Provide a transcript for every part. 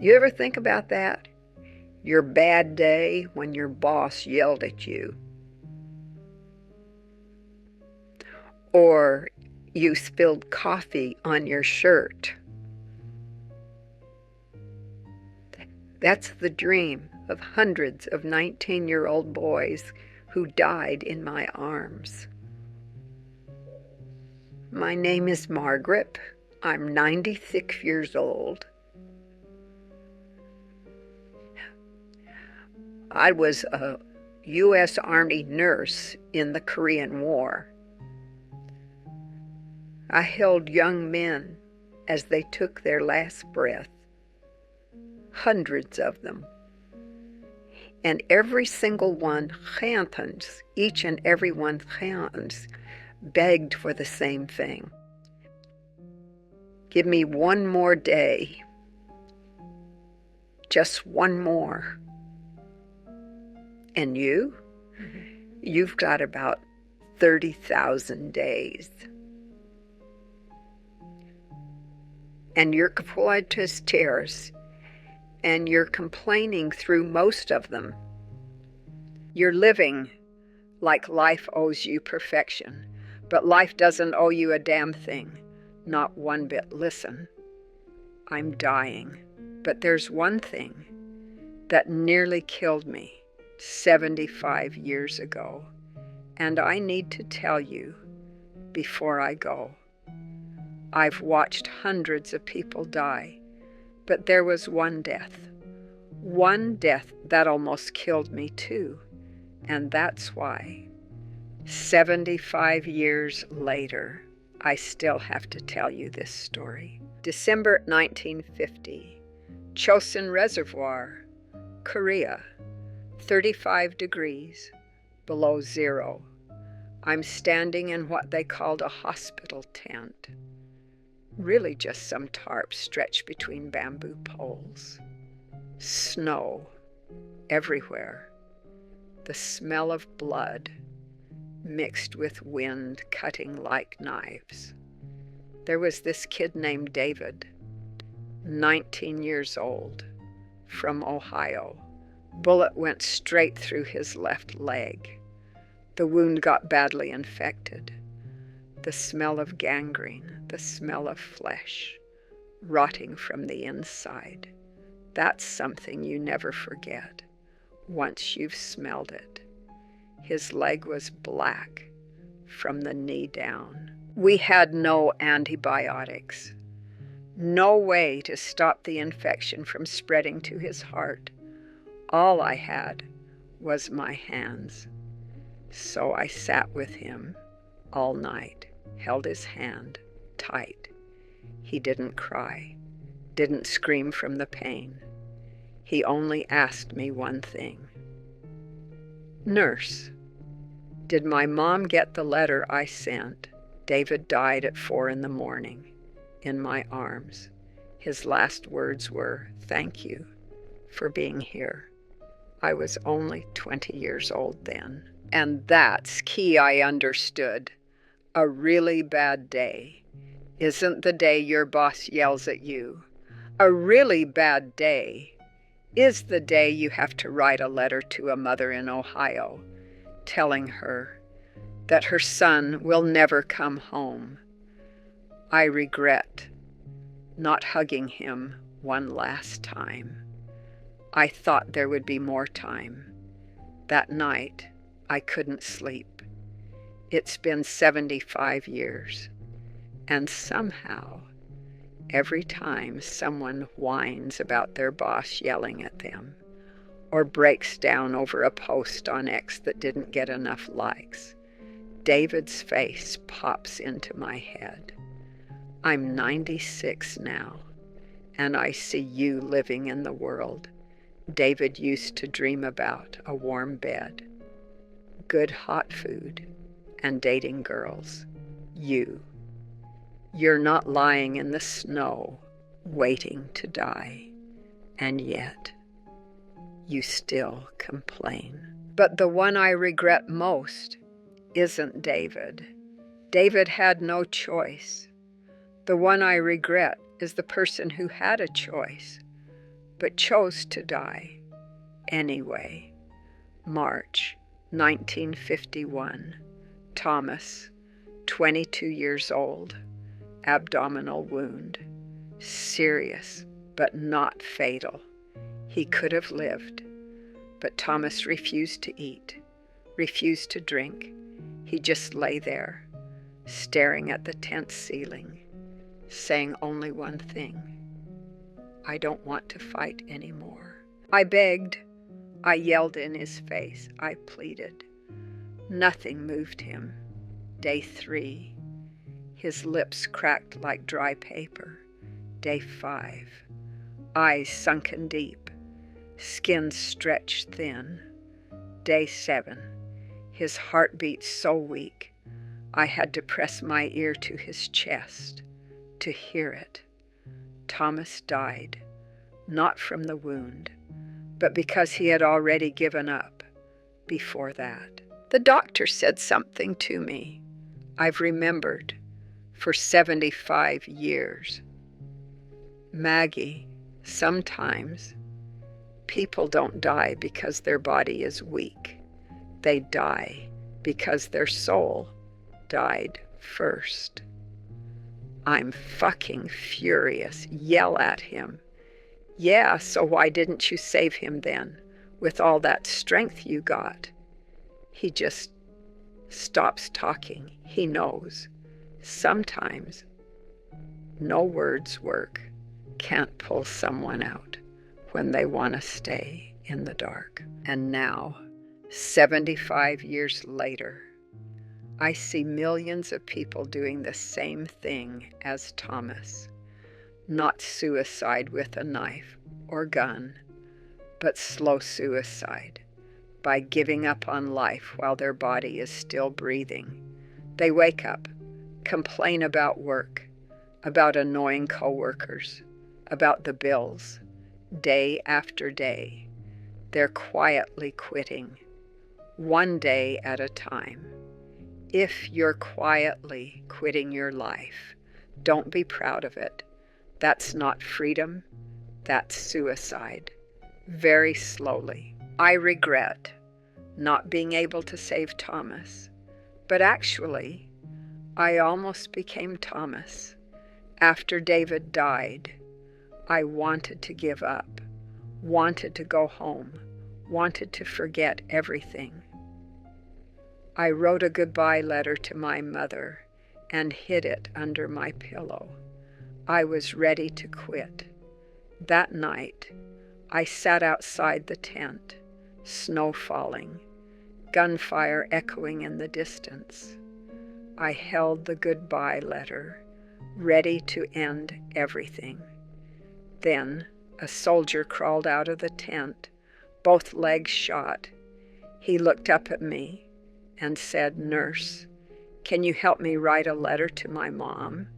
You ever think about that? Your bad day when your boss yelled at you. Or you spilled coffee on your shirt. That's the dream of hundreds of 19-year-old boys who died in my arms. My name is Margaret. I'm 96 years old. I was a U.S. Army nurse in the Korean War. I held young men as they took their last breath, hundreds of them. And every single one, hands, each and every one's hands, begged for the same thing. Give me one more day, just one more. And you? You've got about 30,000 days. And you're deployed to tears, and you're complaining through most of them. You're living like life owes you perfection, but life doesn't owe you a damn thing, not one bit. Listen, I'm dying, but there's one thing that nearly killed me 75 years ago, and I need to tell you before I go. I've watched hundreds of people die, but there was one death that almost killed me too, and that's why 75 years later, I still have to tell you this story. December 1950, Chosin Reservoir, Korea, 35 degrees below zero. I'm standing in what they called a hospital tent. Really just some tarps stretched between bamboo poles. Snow everywhere. The smell of blood mixed with wind cutting like knives. There was this kid named David, 19 years old, from Ohio. Bullet went straight through his left leg. The wound got badly infected. The smell of gangrene, the smell of flesh, rotting from the inside. That's something you never forget once you've smelled it. His leg was black from the knee down. We had no antibiotics, no way to stop the infection from spreading to his heart. All I had was my hands. So I sat with him all night, held his hand tight. He didn't cry, didn't scream from the pain. He only asked me one thing. Nurse, did my mom get the letter I sent? David died at 4 a.m. in my arms. His last words were, "Thank you for being here." I was only 20 years old then. And that's key, I understood. A really bad day isn't the day your boss yells at you. A really bad day is the day you have to write a letter to a mother in Ohio telling her that her son will never come home. I regret not hugging him one last time. I thought there would be more time. That night, I couldn't sleep. It's been 75 years, and somehow, every time someone whines about their boss yelling at them, or breaks down over a post on X that didn't get enough likes, David's face pops into my head. I'm 96 now, and I see you living in the world David used to dream about: a warm bed, good hot food, and dating girls. You're not lying in the snow waiting to die, and yet you still complain. But the one I regret most isn't David. David had no choice. The one I regret is the person who had a choice, but chose to die anyway. March 1951. Thomas, 22 years old, abdominal wound. Serious, but not fatal. He could have lived, but Thomas refused to eat, refused to drink. He just lay there, staring at the tent ceiling, saying only one thing: I don't want to fight anymore. I begged. I yelled in his face. I pleaded. Nothing moved him. Day 3. His lips cracked like dry paper. Day 5. Eyes sunken deep. Skin stretched thin. Day 7. His heartbeat so weak, I had to press my ear to his chest to hear it. Thomas died, not from the wound, but because he had already given up before that. The doctor said something to me I've remembered for 75 years. Maggie, sometimes people don't die because their body is weak. They die because their soul died first. I'm fucking furious. Yell at him. Yeah, so why didn't you save him then, with all that strength you got? He just stops talking. He knows. Sometimes no words work. Can't pull someone out when they want to stay in the dark. And now, 75 years later, I see millions of people doing the same thing as Thomas. Not suicide with a knife or gun, but slow suicide by giving up on life while their body is still breathing. They wake up, complain about work, about annoying coworkers, about the bills, day after day. They're quietly quitting, one day at a time. If you're quietly quitting your life, don't be proud of it. That's not freedom, that's suicide. Very slowly. I regret not being able to save Thomas, but actually, I almost became Thomas. After David died, I wanted to give up, wanted to go home, wanted to forget everything. I wrote a goodbye letter to my mother and hid it under my pillow. I was ready to quit. That night, I sat outside the tent, snow falling, gunfire echoing in the distance. I held the goodbye letter, ready to end everything. Then a soldier crawled out of the tent, both legs shot. He looked up at me and said, "Nurse, can you help me write a letter to my mom?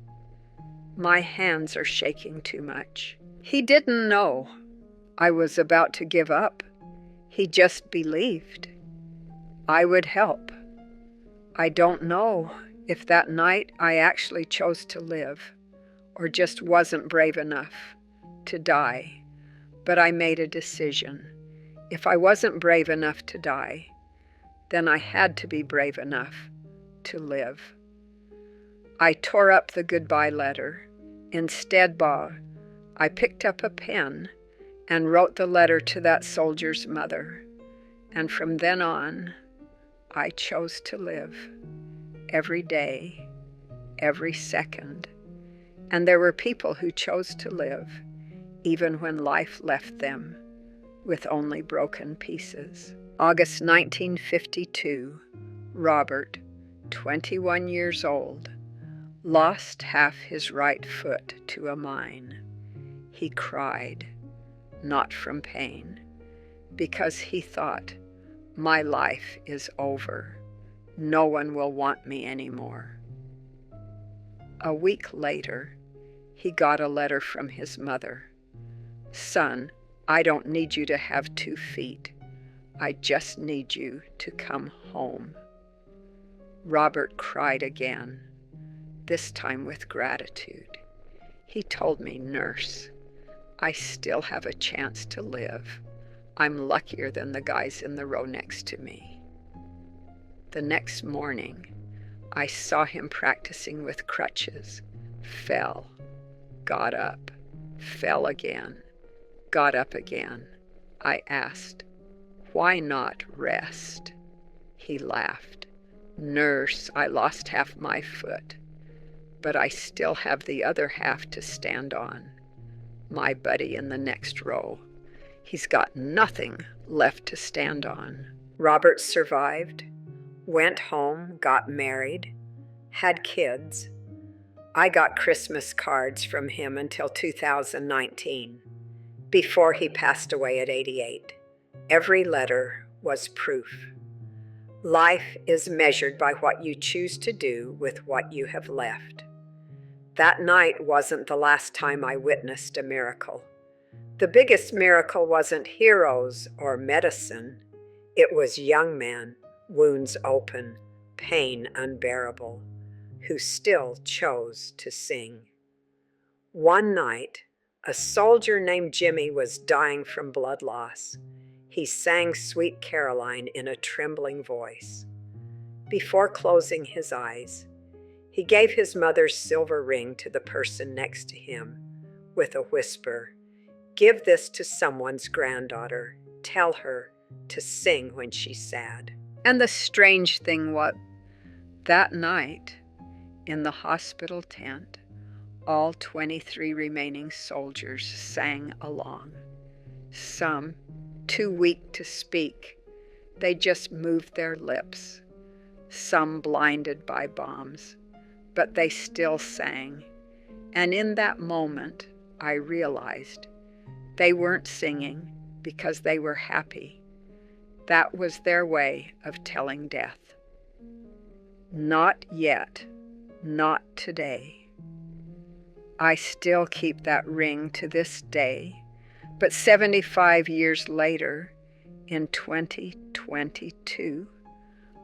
My hands are shaking too much." He didn't know I was about to give up. He just believed I would help. I don't know if that night I actually chose to live or just wasn't brave enough to die, but I made a decision. If I wasn't brave enough to die, then I had to be brave enough to live. I tore up the goodbye letter. Instead, I picked up a pen and wrote the letter to that soldier's mother. And from then on, I chose to live every day, every second. And there were people who chose to live even when life left them with only broken pieces. August 1952, Robert, 21 years old, lost half his right foot to a mine. He cried, not from pain, because he thought, my life is over. No one will want me anymore. A week later, he got a letter from his mother. "Son, I don't need you to have 2 feet. I just need you to come home." Robert cried again, this time with gratitude. He told me, "Nurse, I still have a chance to live. I'm luckier than the guys in the row next to me. The next morning, I saw him practicing with crutches, fell, got up, fell again, got up again. I asked, "Why not rest?" He laughed. "Nurse, I lost half my foot, but I still have the other half to stand on." My buddy in the next row, he's got nothing left to stand on. Robert survived, went home, got married, had kids. I got Christmas cards from him until 2019, before he passed away at 88. Every letter was proof. Life is measured by what you choose to do with what you have left. That night wasn't the last time I witnessed a miracle. The biggest miracle wasn't heroes or medicine. It was young men, wounds open, pain unbearable, who still chose to sing. One night, a soldier named Jimmy was dying from blood loss. He sang Sweet Caroline in a trembling voice. Before closing his eyes, he gave his mother's silver ring to the person next to him with a whisper, "Give this to someone's granddaughter. Tell her to sing when she's sad." And the strange thing was, that night, in the hospital tent, all 23 remaining soldiers sang along. Some, too weak to speak, they just moved their lips. Some blinded by bombs, but they still sang. And in that moment, I realized they weren't singing because they were happy. That was their way of telling death. Not yet, not today. I still keep that ring to this day, but 75 years later, in 2022,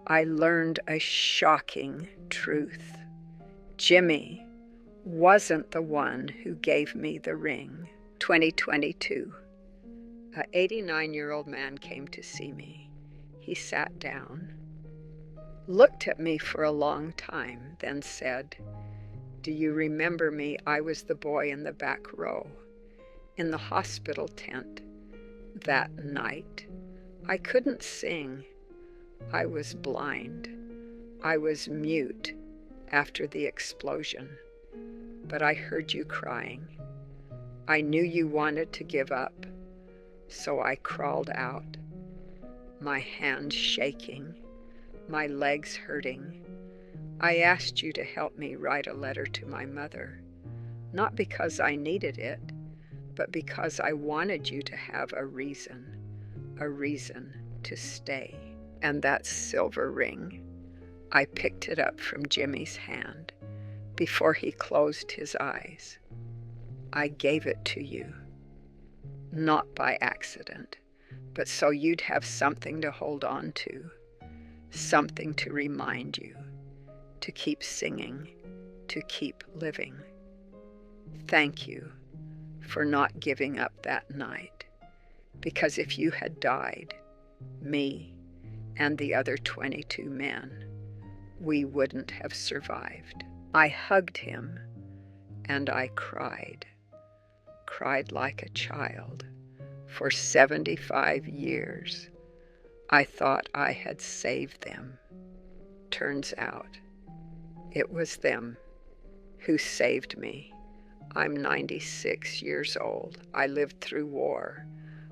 I learned a shocking truth. Jimmy wasn't the one who gave me the ring. 2022. An 89-year-old man came to see me. He sat down, looked at me for a long time, then said, "Do you remember me? I was the boy in the back row, in the hospital tent that night. I couldn't sing. I was blind. I was mute after the explosion. But I heard you crying. I knew you wanted to give up, so I crawled out, my hands shaking, my legs hurting. I asked you to help me write a letter to my mother, not because I needed it, but because I wanted you to have a reason to stay." And that silver ring, I picked it up from Jimmy's hand before he closed his eyes. I gave it to you, not by accident, but so you'd have something to hold on to, something to remind you, to keep singing, to keep living. Thank you for not giving up that night, because if you had died, me and the other 22 men, we wouldn't have survived. I hugged him and I cried like a child. For 75 years, I thought I had saved them. Turns out, it was them who saved me. I'm 96 years old. I lived through war.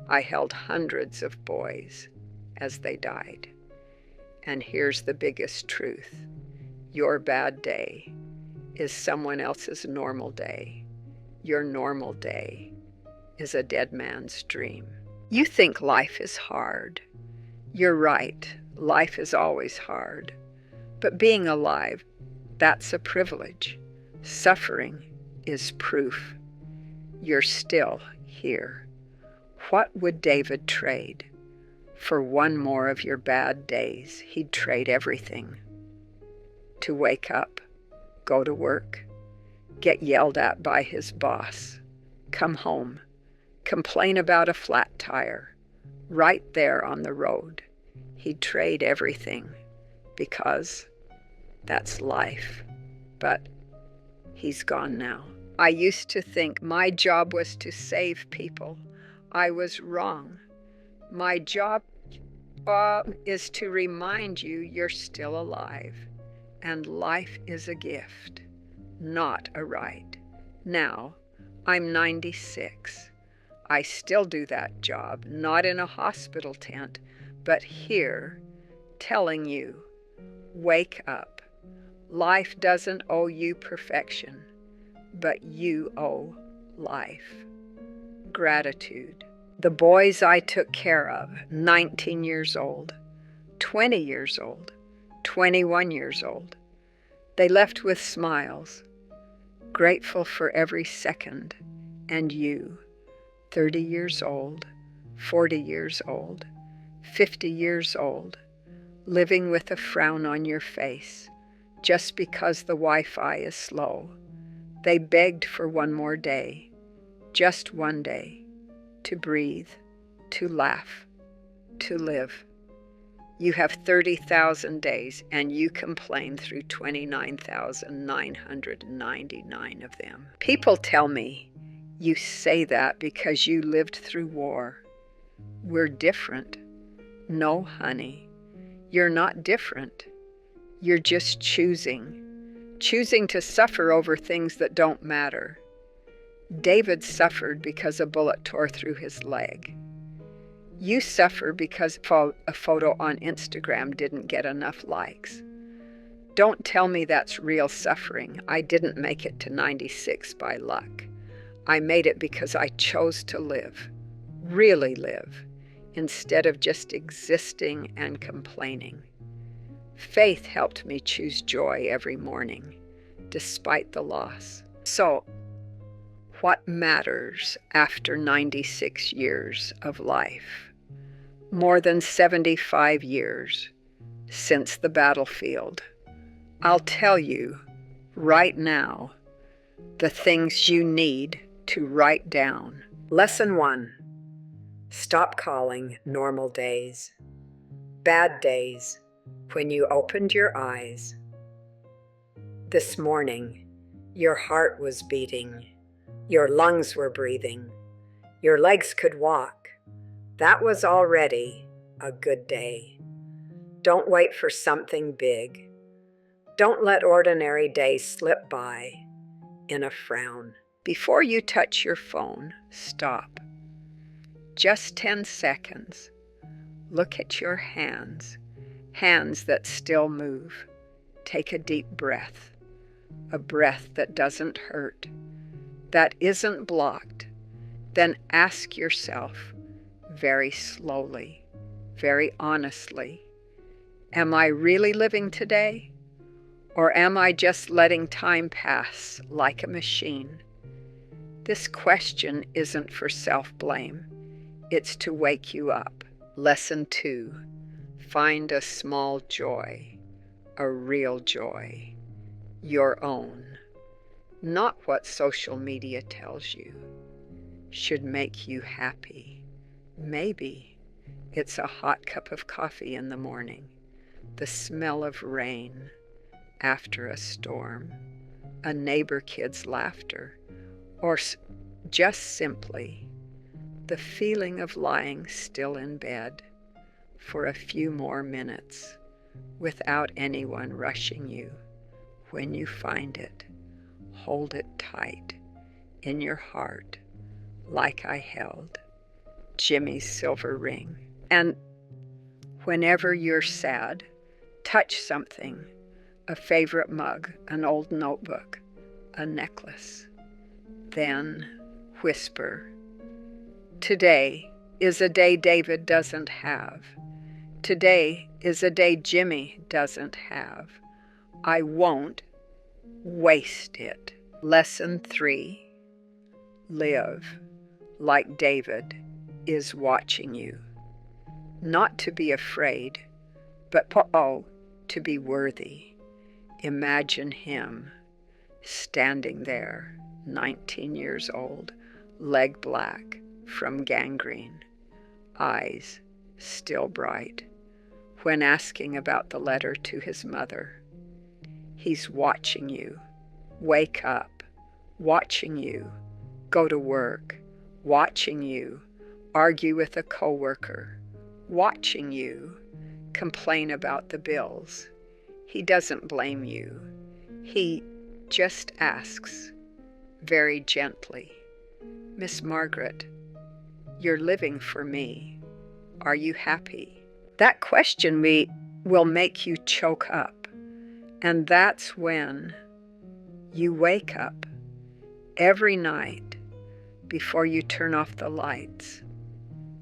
I held hundreds of boys as they died. And here's the biggest truth. Your bad day is someone else's normal day. Your normal day is a dead man's dream. You think life is hard. You're right. Life is always hard. But being alive, that's a privilege. Suffering is proof. You're still here. What would David trade? For one more of your bad days, he'd trade everything. To wake up, go to work, get yelled at by his boss, come home, complain about a flat tire right there on the road. He'd trade everything because that's life. But he's gone now. I used to think my job was to save people. I was wrong. My job is to remind you you're still alive, and life is a gift, not a right. Now, I'm 96. I still do that job, not in a hospital tent, but here, telling you, wake up. Life doesn't owe you perfection, but you owe life. Gratitude. The boys I took care of, 19 years old, 20 years old, 21 years old, they left with smiles, grateful for every second, and you, 30 years old, 40 years old, 50 years old, living with a frown on your face just because the Wi-Fi is slow. They begged for one more day, just one day, to breathe, to laugh, to live. You have 30,000 days, and you complain through 29,999 of them. People tell me you say that because you lived through war. We're different. No, honey, you're not different. You're just choosing to suffer over things that don't matter. David suffered because a bullet tore through his leg. You suffer because a photo on Instagram didn't get enough likes. Don't tell me that's real suffering. I didn't make it to 96 by luck. I made it because I chose to live, really live, instead of just existing and complaining. Faith helped me choose joy every morning, despite the loss. So, what matters after 96 years of life? More than 75 years since the battlefield. I'll tell you right now the things you need to write down. Lesson 1. Stop calling normal days bad days when you opened your eyes. This morning, your heart was beating. Your lungs were breathing. Your legs could walk. That was already a good day. Don't wait for something big. Don't let ordinary days slip by in a frown. Before you touch your phone, stop. Just 10 seconds. Look at your hands that still move. Take a deep breath, a breath that doesn't hurt, that isn't blocked. Then ask yourself very slowly, very honestly, am I really living today? Or am I just letting time pass like a machine? This question isn't for self-blame. It's to wake you up. Lesson 2. Find a small joy, a real joy, your own. Not what social media tells you should make you happy. Maybe it's a hot cup of coffee in the morning, the smell of rain after a storm, a neighbor kid's laughter, or just simply the feeling of lying still in bed for a few more minutes without anyone rushing you. When you find it, hold it tight in your heart like I held Jimmy's silver ring. And whenever you're sad, touch something, a favorite mug, an old notebook, a necklace. Then whisper, today is a day David doesn't have. Today is a day Jimmy doesn't have. I won't waste it. Lesson 3. Live like David is watching you. Not to be afraid, but to be worthy. Imagine him standing there, 19 years old, leg black, from gangrene, eyes still bright, when asking about the letter to his mother. He's watching you wake up, watching you go to work, watching you argue with a coworker, watching you complain about the bills. He doesn't blame you. He just asks, very gently, "Miss Margaret, you're living for me. Are you happy?" That question will make you choke up. And that's when you wake up every night before you turn off the lights.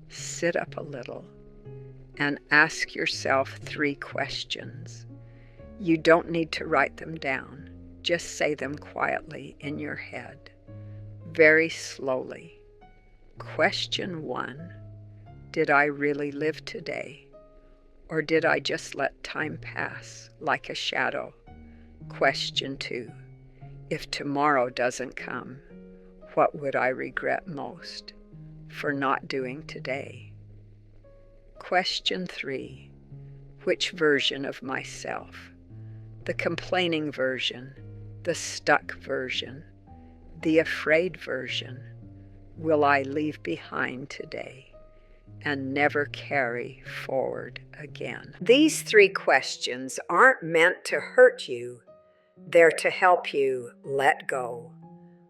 Sit up a little and ask yourself 3 questions. You don't need to write them down. Just say them quietly in your head, very slowly. Question 1, did I really live today? Or did I just let time pass like a shadow? Question 2, if tomorrow doesn't come, what would I regret most for not doing today? Question 3, which version of myself, the complaining version, the stuck version, the afraid version, will I leave behind today and never carry forward again? These 3 questions aren't meant to hurt you. They're to help you let go.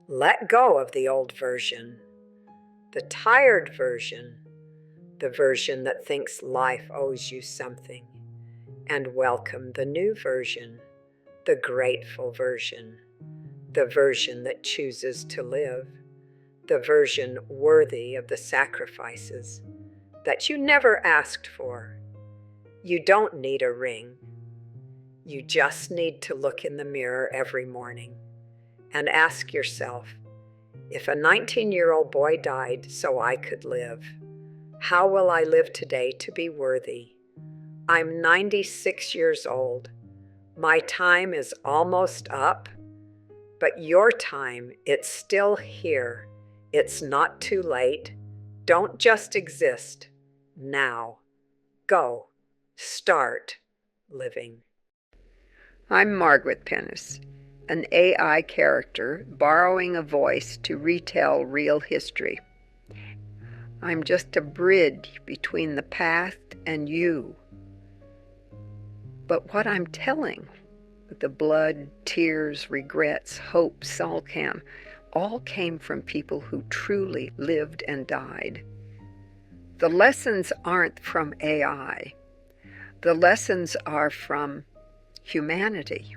Let go of the old version, the tired version, the version that thinks life owes you something, and welcome the new version, the grateful version, the version that chooses to live, the version worthy of the sacrifices that you never asked for. You don't need a ring. You just need to look in the mirror every morning and ask yourself, if a 19-year-old boy died so I could live, how will I live today to be worthy? I'm 96 years old. My time is almost up, but your time, it's still here. It's not too late. Don't just exist. Now. Go. Start living. I'm Margaret Pennis, an AI character borrowing a voice to retell real history. I'm just a bridge between the past and you. But what I'm telling, the blood, tears, regrets, hope, soulcam, all came from people who truly lived and died. The lessons aren't from AI. The lessons are from humanity.